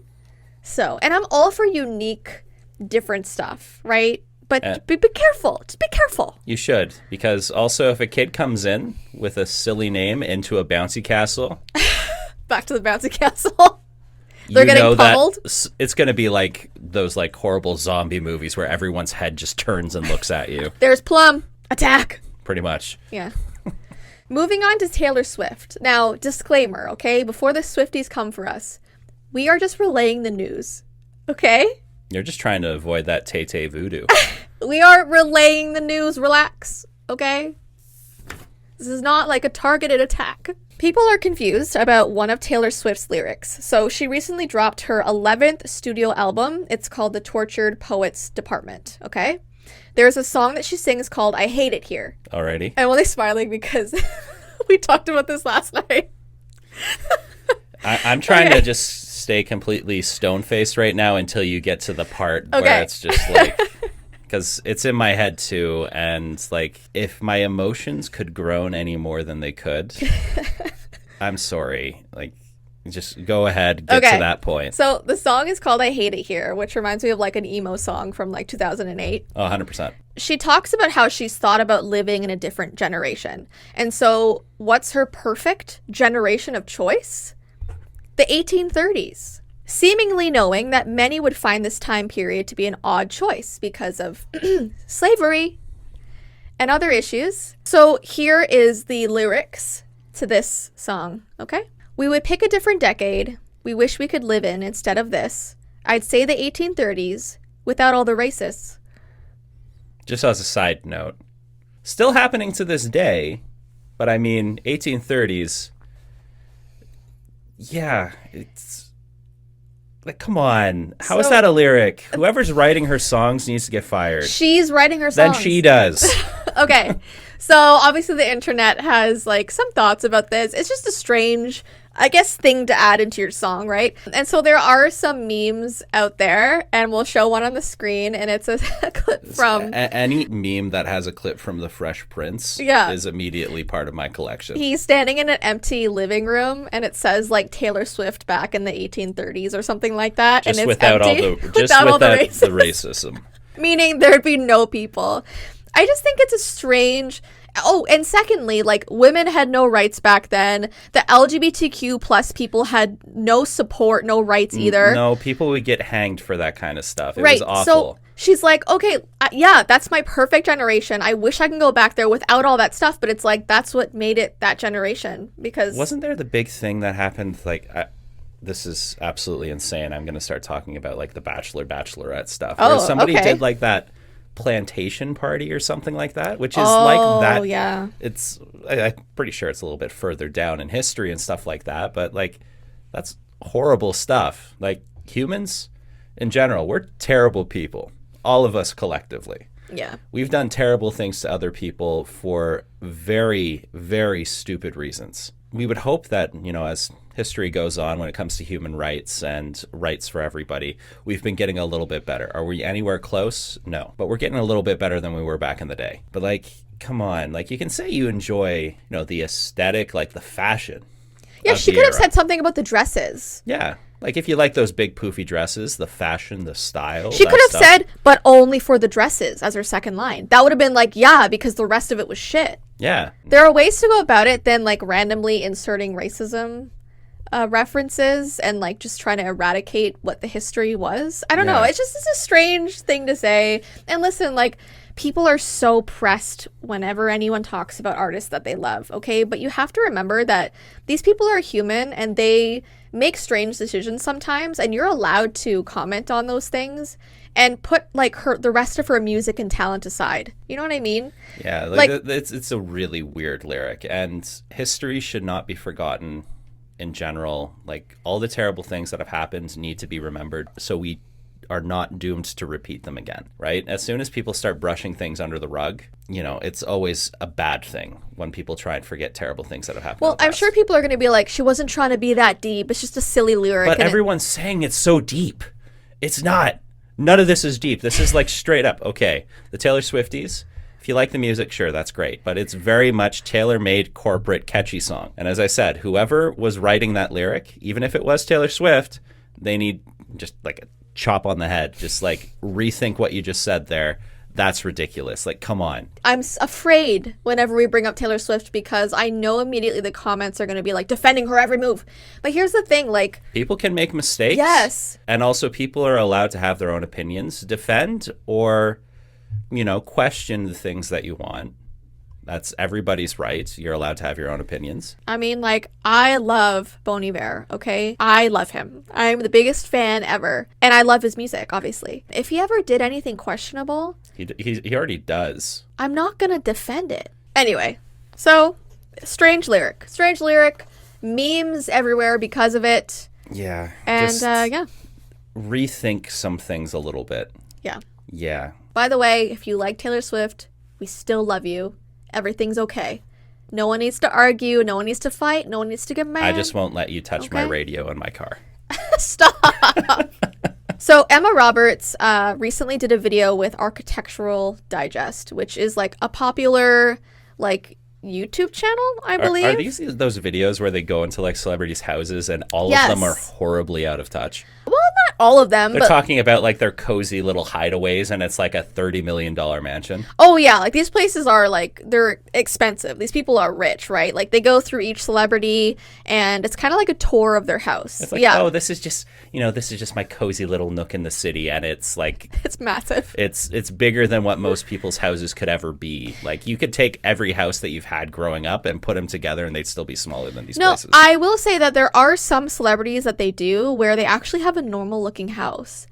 So, and I'm all for unique, different stuff, right? But be careful. Just be careful. You should, because also if a kid comes in with a silly name into a bouncy castle. Back to the bouncy castle. They're getting pummeled. It's going to be like those like horrible zombie movies where everyone's head just turns and looks at you. There's Plum. Attack. Pretty much. Yeah. Moving on to Taylor Swift. Now, disclaimer, okay? Before the Swifties come for us, we are just relaying the news, okay? You're just trying to avoid that Tay voodoo. We are relaying the news. Relax, okay? This is not like a targeted attack. People are confused about one of Taylor Swift's lyrics. So she recently dropped her 11th studio album. It's called The Tortured Poets Department, okay? There's a song that she sings called I Hate It Here. Alrighty. I'm only smiling because we talked about this last night. I'm trying to just stay completely stone-faced right now until you get to the part where it's just like... Because it's in my head too, and like if my emotions could groan any more than they could, I'm sorry. Like, just go ahead, get to that point. So the song is called I Hate It Here, which reminds me of like an emo song from like 2008. Oh, 100%. She talks about how she's thought about living in a different generation. And so what's her perfect generation of choice? The 1830s. Seemingly knowing that many would find this time period to be an odd choice because of slavery and other issues. So here is the lyrics to this song, okay? We would pick a different decade we wish we could live in instead of this. I'd say the 1830s without all the racists. Just as a side note, still happening to this day, but I mean, 1830s, yeah, it's... Like, come on. How is that a lyric? Whoever's writing her songs needs to get fired. She's writing her songs. Then she does. Okay. So, obviously, the internet has, like, some thoughts about this. It's just a strange, I guess, thing to add into your song, right? And so there are some memes out there, and we'll show one on the screen, and it's a clip from... Any meme that has a clip from The Fresh Prince is immediately part of my collection. He's standing in an empty living room, and it says, like, Taylor Swift back in the 1830s or something like that. Just and it's without empty, all the racism. Meaning there'd be no people. I just think it's a strange... Oh, and secondly, like, women had no rights back then. The LGBTQ plus people had no support, no rights either. No, people would get hanged for that kind of stuff. It was awful. So she's like, okay, yeah, that's my perfect generation. I wish I can go back there without all that stuff. But it's like, that's what made it that generation. Because... Wasn't there the big thing that happened, like... this is absolutely insane. I'm going to start talking about, like, the Bachelor, Bachelorette stuff. Where somebody did, like, that... plantation party or something like that, which is like that. Oh, yeah. It's, I'm pretty sure it's a little bit further down in history and stuff like that, but like, that's horrible stuff. Like, humans in general, we're terrible people. All of us collectively. Yeah. We've done terrible things to other people for very, very stupid reasons. We would hope that, you know, as history goes on when it comes to human rights and rights for everybody, we've been getting a little bit better. Are we anywhere close? No. But we're getting a little bit better than we were back in the day. But, like, come on. Like, you can say you enjoy, you know, the aesthetic, like the fashion. Yeah, she could have said something about the dresses. Yeah. Like, if you like those big poofy dresses, the fashion, the style. She could have said, but only for the dresses as her second line. That would have been like, yeah, because the rest of it was shit. Yeah. There are ways to go about it than, like, randomly inserting racism references and like just trying to eradicate what the history was. I don't know. Yeah. It's a strange thing to say. And listen, like, people are so pressed whenever anyone talks about artists that they love, okay? But you have to remember that these people are human and they make strange decisions sometimes, and you're allowed to comment on those things and put like the rest of her music and talent aside. You know what I mean? Yeah, like it's a really weird lyric, and history should not be forgotten in general. Like, all the terrible things that have happened need to be remembered so we are not doomed to repeat them again, right? As soon as people start brushing things under the rug, you know, it's always a bad thing when people try and forget terrible things that have happened. Well, I'm sure people are going to be like, she wasn't trying to be that deep. It's just a silly lyric. But everyone's saying it's so deep. It's not. None of this is deep. This is like straight up, okay, the Taylor Swifties, if you like the music, sure, that's great. But it's very much tailor-made, corporate, catchy song. And as I said, whoever was writing that lyric, even if it was Taylor Swift, they need just like a chop on the head. Just like rethink what you just said there. That's ridiculous. Like, come on. I'm afraid whenever we bring up Taylor Swift because I know immediately the comments are going to be like defending her every move. But here's the thing, like, people can make mistakes. Yes. And also people are allowed to have their own opinions, defend or, you know, question the things that you want. That's everybody's right. You're allowed to have your own opinions. I mean, like, I love Bon Iver, okay? I love him. I'm the biggest fan ever. And I love his music, obviously. If he ever did anything questionable... He already does. I'm not gonna defend it. Anyway, so, strange lyric. Strange lyric. Memes everywhere because of it. Yeah. And, yeah. Rethink some things a little bit. Yeah. Yeah. By the way, if you like Taylor Swift, we still love you. Everything's okay. No one needs to argue. No one needs to fight. No one needs to get mad. I just won't let you touch my radio in my car. Stop. So Emma Roberts recently did a video with Architectural Digest, which is like a popular like YouTube channel, I believe. Are these those videos where they go into like celebrities' houses and all of them are horribly out of touch? Well, not all of them. They're talking about like their cozy little hideaways and it's like a $30 million mansion. Oh yeah, like these places are like, they're expensive. These people are rich, right? Like they go through each celebrity and it's kind of like a tour of their house. It's like, oh, this is just, you know, this is just my cozy little nook in the city, and it's like it's massive. It's bigger than what most people's houses could ever be. Like you could take every house that you've had growing up and put them together and they'd still be smaller than these places. No, I will say that there are some celebrities that they do where they actually have a normal looking house.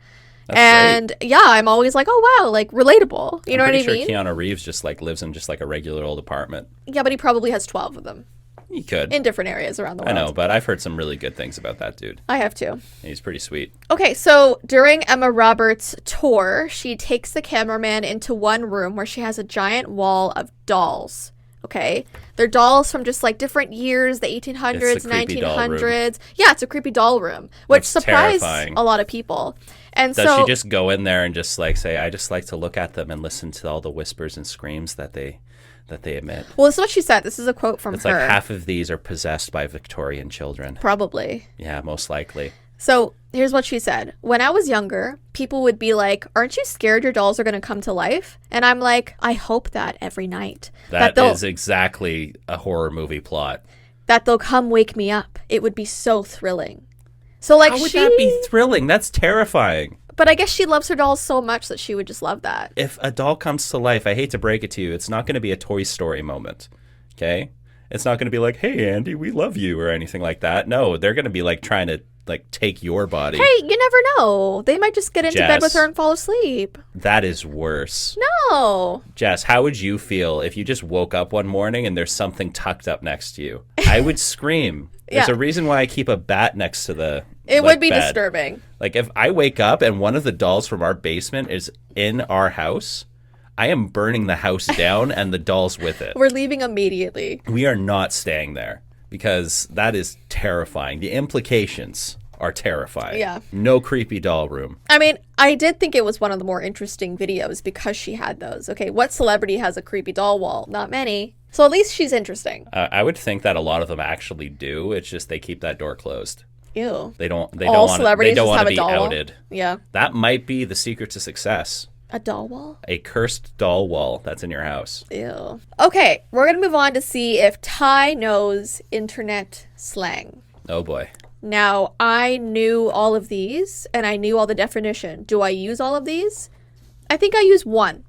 That's and great. Yeah, I'm always like, oh wow, like relatable. You know what I mean? Keanu Reeves just like lives in just like a regular old apartment. Yeah, but he probably has 12 of them. He could. In different areas around the world. I know, but I've heard some really good things about that dude. I have too. He's pretty sweet. Okay, so during Emma Roberts' tour, she takes the cameraman into one room where she has a giant wall of dolls. Okay? They're dolls from just like different years, the 1800s, 1900s. Yeah, it's a creepy doll room, which surprised a lot of people. And Does she just go in there and just like say, I just like to look at them and listen to all the whispers and screams that they emit? Well, this is what she said. This is a quote from her. It's like half of these are possessed by Victorian children. Probably. Yeah, most likely. So here's what she said. When I was younger, people would be like, aren't you scared your dolls are going to come to life? And I'm like, I hope that every night. That is exactly a horror movie plot. That they'll come wake me up. It would be so thrilling. So like, how would that be thrilling? That's terrifying. But I guess she loves her dolls so much that she would just love that. If a doll comes to life, I hate to break it to you, it's not going to be a Toy Story moment, okay? It's not going to be like, hey, Andy, we love you or anything like that. No, they're going to be like trying to like take your body. Hey, you never know. They might just get into bed with her and fall asleep. That is worse. No. Jess, how would you feel if you just woke up one morning and there's something tucked up next to you? I would scream. There's a reason why I keep a bat next to the It would be bed. disturbing. Like if I wake up and one of the dolls from our basement is in our house, I am burning the house down and the dolls with it. We're leaving immediately. We are not staying there because that is terrifying. The implications are terrifying. Yeah. No creepy doll room. I mean, I did think it was one of the more interesting videos because she had those. Okay, what celebrity has a creepy doll wall? Not many. So at least she's interesting. I would think that a lot of them actually do. It's just they keep that door closed. Ew. They don't All want celebrities to have a be doll wall? outed. Yeah. That might be the secret to success. A doll wall? A cursed doll wall that's in your house. Ew. Okay, we're going to move on to see if Tye knows internet slang. Oh boy. Now, I knew all of these, and I knew all the definition. Do I use all of these? I think I use one.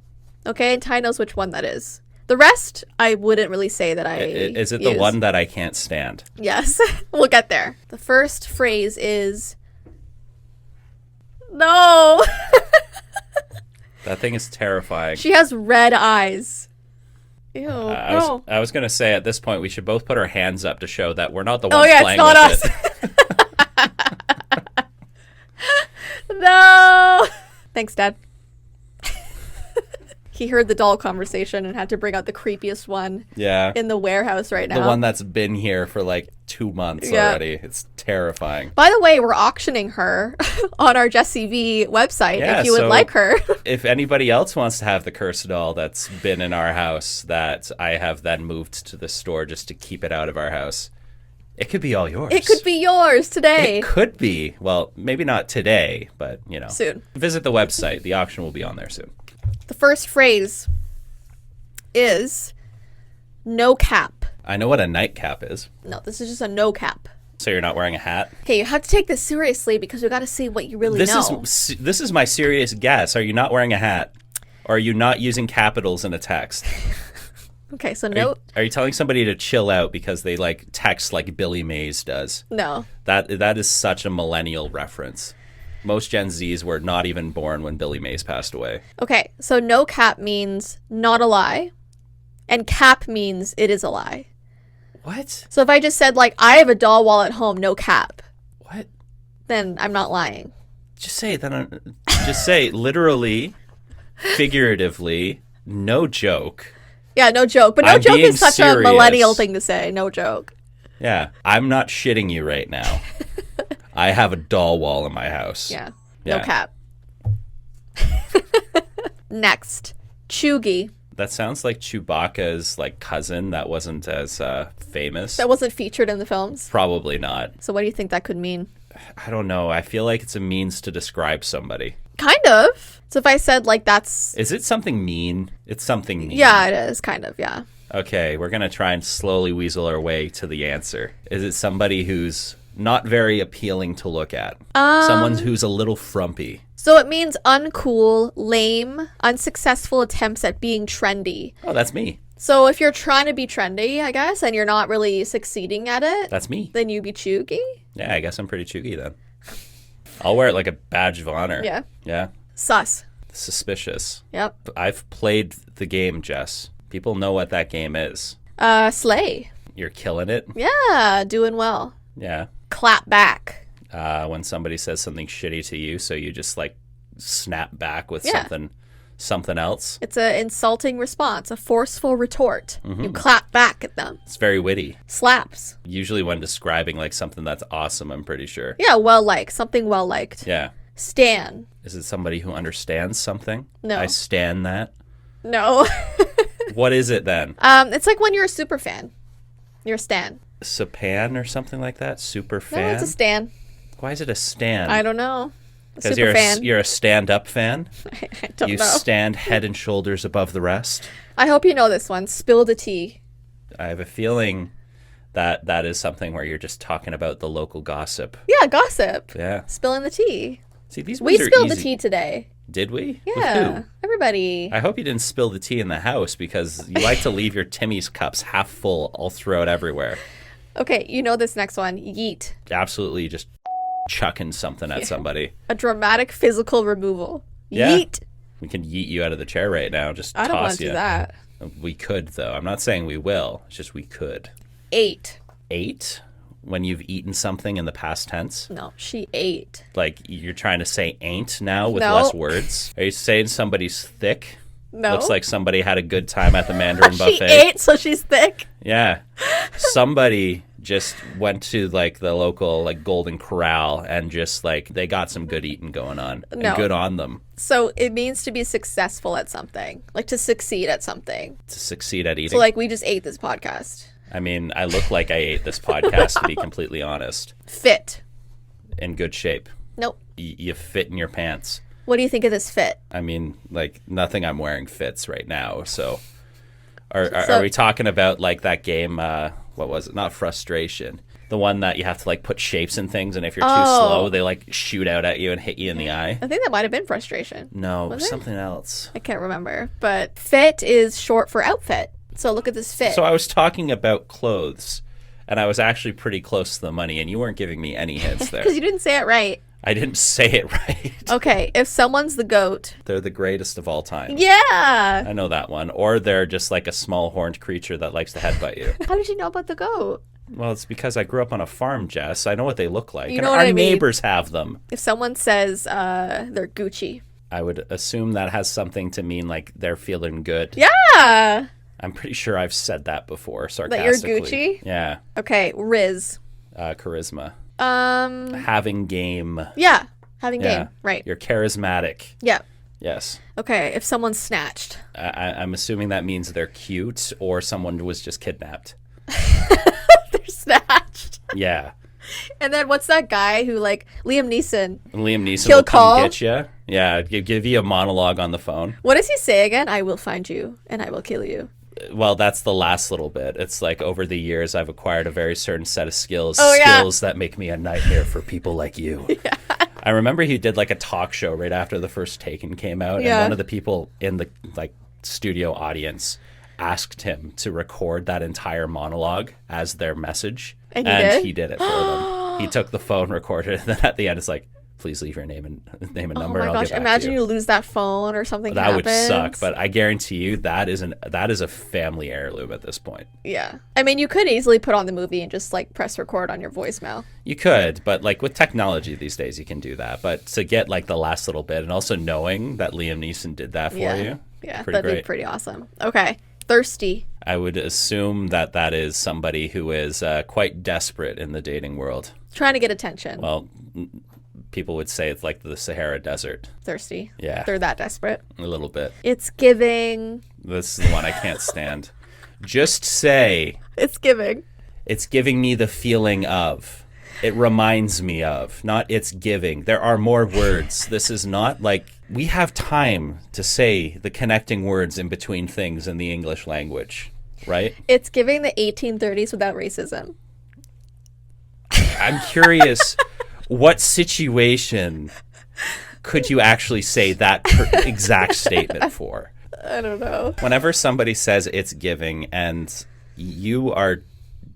Okay, and Tye knows which one that is. The rest, I wouldn't really say that I Is it use. the one that I can't stand? Yes, we'll get there. The first phrase is... No! That thing is terrifying. She has red eyes. Ew, no. I was going to say at this point we should both put our hands up to show that we're not the ones playing it's not with us. it. No! Thanks, Dad. He heard the doll conversation and had to bring out the creepiest one Yeah. in the warehouse right now. The one that's been here for like 2 months already. It's terrifying. By the way, we're auctioning her on our Jessii Vee website if you would like her. If anybody else wants to have the cursed doll that's been in our house that I have then moved to the store just to keep it out of our house, it could be all yours. It could be yours today. It could be. Well, maybe not today, but Soon. Visit the website. The auction will be on there soon. The first phrase is no cap. I know what a nightcap is. No, this is just a no cap. So you're not wearing a hat? Okay, you have to take this seriously because we got to see what you really know. This is my serious guess. Are you not wearing a hat? Or are you not using capitals in a text? Okay, so no. Are you telling somebody to chill out because they like text like Billy Mays does? No. That is such a millennial reference. Most Gen Zs were not even born when Billy Mays passed away. Okay, so no cap means not a lie, and cap means it is a lie. What? So if I just said, like, I have a doll wall at home, no cap, What? then I'm not lying. Just say that. Just say literally, figuratively, no joke. Yeah, no joke. But no I'm joke being is such a serious. millennial thing to say. No joke. Yeah, I'm not shitting you right now. I have a doll wall in my house. Yeah, no Yeah. cap. Next, chuggy. That sounds like Chewbacca's like cousin that wasn't as famous. That wasn't featured in the films. Probably not. So what do you think that could mean? I don't know. I feel like it's a means to describe somebody. Kind of. So if I said, like, that's... Is it something mean? It's something mean. Yeah, it is, kind of, yeah. Okay, we're going to try and slowly weasel our way to the answer. Is it somebody who's not very appealing to look at? Someone who's a little frumpy. So it means uncool, lame, unsuccessful attempts at being trendy. Oh, that's me. So if you're trying to be trendy, I guess, and you're not really succeeding at it, That's me. then you be chuggy? Yeah, I guess I'm pretty chuggy then. I'll wear it like a badge of honor. Yeah. Yeah. Sus. Suspicious. Yep. I've played the game, Jess. People know what that game is. Slay. You're killing it. Yeah, doing well. Yeah. Clap back. When somebody says something shitty to you, so you just like snap back with Yeah. something else. It's an insulting response, a forceful retort. You clap back at them. It's very witty. Slaps. Usually when describing like something that's awesome, I'm pretty sure. Yeah, well-liked. Something well-liked. Yeah. Stan. Is it somebody who understands something? No. I stand that. No. What is it then? It's like when you're a super fan. You're a stan. Sapan or something like that? Super No, fan? it's a stan. Why is it a stand? I don't know. A Because super fan. you're a stand-up fan? I don't You know. stand head and shoulders above the rest? I hope you know this one. Spill the tea. I have a feeling that that is something where you're just talking about the local gossip. Yeah, gossip. Yeah. Spilling the tea. See, these We ones are spilled the easy. tea today. Did we? With Yeah, who? everybody. I hope you didn't spill the tea in the house because you like to leave your Timmy's cups half full all throughout everywhere. Okay, you know this next one. Yeet. Absolutely just chucking something at somebody. A dramatic physical removal. Yeah. Yeet. We can yeet you out of the chair right now. Just I don't want toss to you. do that. We could, though. I'm not saying we will. It's just we could. 8. 8? When you've eaten something in the past tense? No, she ate. Like you're trying to say ain't now with No. less words? Are you saying somebody's thick? No. Looks like somebody had a good time at the Mandarin She buffet. ate, so she's thick. Yeah. Somebody just went to like the local like Golden Corral and just like they got some good eating going on. No. And good on them So it means to be successful at something. Like to succeed at something. to succeed at eating. So like we just ate this podcast. I mean, I look like I ate this podcast to be completely honest. Fit. In good shape. Nope. You fit in your pants. What do you think of this fit? I mean, like nothing I'm wearing fits right now. So So- are we talking about like that game? What was it? Not Frustration. The one that you have to like put shapes in things, and if you're too Oh. slow, they like shoot out at you and hit you in the eye. I think that might have been frustration. No, Was it? something else. I can't remember. But fit is short for outfit. So look at this fit. So I was talking about clothes, and I was actually pretty close to the money, and you weren't giving me any hints there. Because you didn't say it right. I didn't say it right. Okay, if someone's the goat. They're the greatest of all time. Yeah. I know that one. Or they're just like a small horned creature that likes to headbutt you. How did you know about the goat? Well, it's because I grew up on a farm, Jess. I know what they look like. You And know what our I mean. neighbors have them. If someone says they're Gucci. I would assume that has something to mean like they're feeling good. Yeah. I'm pretty sure I've said that before, That you're sarcastically. Gucci? Yeah. Okay, Riz. Charisma. Um. Having game. Yeah. Having Yeah. game. Right. You're charismatic. Yeah. Yes. Okay, if someone's snatched. I'm assuming that means they're cute or someone was just kidnapped. They're snatched. Yeah. And then what's that guy who like Liam Neeson? Liam Neeson He'll will come call. get you. Yeah, give you a monologue on the phone. What does he say again? I will find you and I will kill you. Well, that's the last little bit. It's like over the years, I've acquired a very certain set of skills. Oh, yeah. Skills that make me a nightmare for people like you. Yeah. I remember he did like a talk show right after the first Taken came out, Yeah. and one of the people in the like studio audience asked him to record that entire monologue as their message, And he did? it for them. He took the phone, recorded it, and then at the end, it's like, "Please leave your name and Oh number." my and I'll gosh! get back Imagine to you lose that phone or something. That would happens. suck, but I guarantee you that is a family heirloom at this point. Yeah, I mean, you could easily put on the movie and just like press record on your voicemail. You could, but like with technology these days, you can do that. But to get like the last little bit, and also knowing that Liam Neeson did that for you, Yeah, pretty that'd great. be pretty awesome. Okay, thirsty. I would assume that is somebody who is quite desperate in the dating world. Trying to get attention. Well, people would say it's like the Sahara Desert. Thirsty. Yeah. They're that desperate. A little bit. It's giving. This is the one I can't stand. Just say, It's giving. it's giving me the feeling of. It reminds me of, not it's giving. There are more words. This is not like we have time to say the connecting words in between things in the English language, right? It's giving the 1830s without racism. I'm curious, what situation could you actually say that exact statement for? I don't know. Whenever somebody says it's giving and you are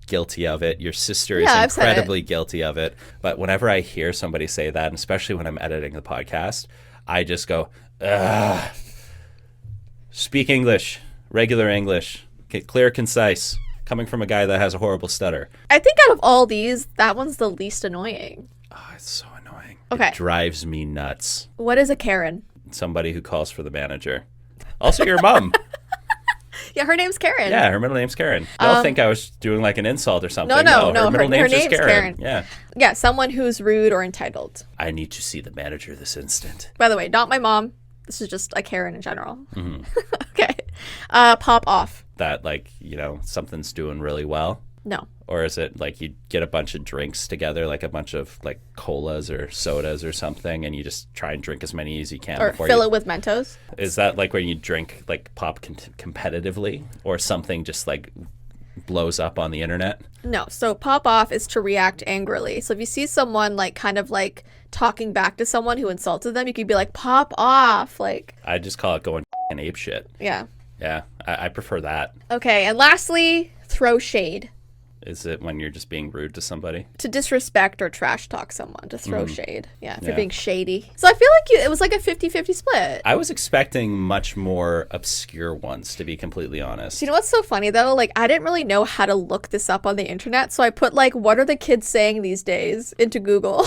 guilty of it, your sister is Yeah, I've said it. incredibly guilty of it, but whenever I hear somebody say that, and especially when I'm editing the podcast, I just go, ugh. Speak English, regular English, clear, concise, coming from a guy that has a horrible stutter. I think out of all these, that one's the least annoying. Oh, it's so annoying. Okay. It drives me nuts. What is a Karen? Somebody who calls for the manager. Also your mom. Yeah, her name's Karen. Yeah, her middle name's Karen. Y'all think I was doing like an insult or something. No, her middle name's just name's Karen. Yeah. Yeah, someone who's rude or entitled. I need to see the manager this instant. By the way, not my mom. This is just a Karen in general. Mm-hmm. Okay. Pop off. That like, something's doing really well. No. Or is it like you get a bunch of drinks together, like a bunch of like colas or sodas or something, and you just try and drink as many as you can Or before fill you... it with Mentos. Is that like when you drink like pop competitively, or something just like blows up on the internet? No. So pop off is to react angrily. So if you see someone like kind of like talking back to someone who insulted them, you could be like, pop off. Like, I just call it going and ape shit. yeah. Yeah, I prefer that. Okay. And lastly, throw shade. Is it when you're just being rude to somebody? To disrespect or trash talk someone, to throw shade. Yeah, if you're Yeah. being shady. So I feel like it was like a 50-50 split. I was expecting much more obscure ones, to be completely honest. Do you know what's so funny though? Like, I didn't really know how to look this up on the internet, so I put like, what are the kids saying these days into Google.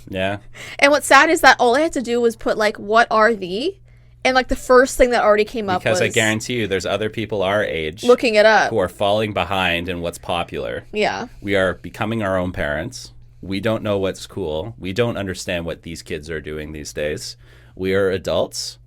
Yeah. And what's sad is that all I had to do was put like, what are the? And like the first thing that already came up was Because I guarantee you there's other people our age looking it up. who are falling behind in what's popular. Yeah. We are becoming our own parents. We don't know what's cool. We don't understand what these kids are doing these days. We are adults.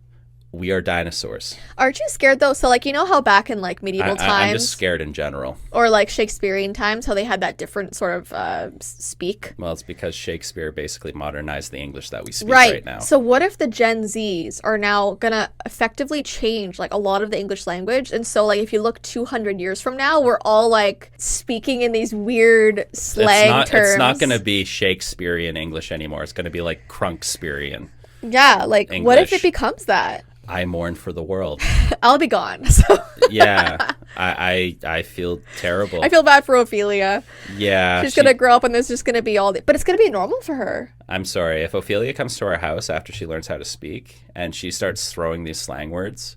We are dinosaurs. Aren't you scared though? So like, you know how back in like medieval times, I'm just scared in general. or like Shakespearean times, how they had that different sort of speak. Well, it's because Shakespeare basically modernized the English that we speak right now. So what if the Gen Zs are now gonna effectively change like a lot of the English language? And so like if you look 200 years from now, we're all like speaking in these weird slang terms. It's not gonna be Shakespearean English anymore. It's gonna be like Crunksperian. Yeah, like English. What if it becomes that? I mourn for the world. I'll be gone. So. Yeah, I feel terrible. I feel bad for Ophelia. Yeah. She's going to grow up and there's just going to be but it's going to be normal for her. I'm sorry. If Ophelia comes to our house after she learns how to speak and she starts throwing these slang words,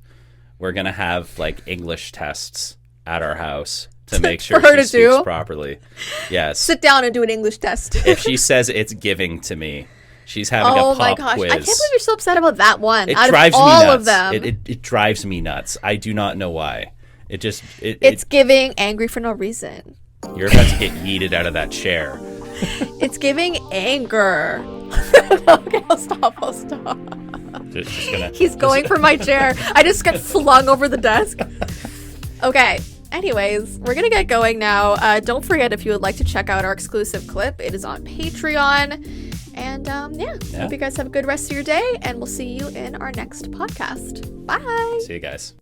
we're going to have like English tests at our house to make sure she speaks properly. Yes. Sit down and do an English test. If she says it's giving to me, she's having a pop quiz. I can't believe you're so upset about that one. It out drives of me all nuts. Of them. It drives me nuts. I do not know why. It's giving angry for no reason. You're about to get yeeted out of that chair. It's giving anger. Okay, I'll stop. Just gonna, He's going for my chair. I just get flung over the desk. Okay. Anyways, we're gonna get going now. Don't forget, if you would like to check out our exclusive clip, it is on Patreon. And hope you guys have a good rest of your day, and we'll see you in our next podcast. Bye. See you guys.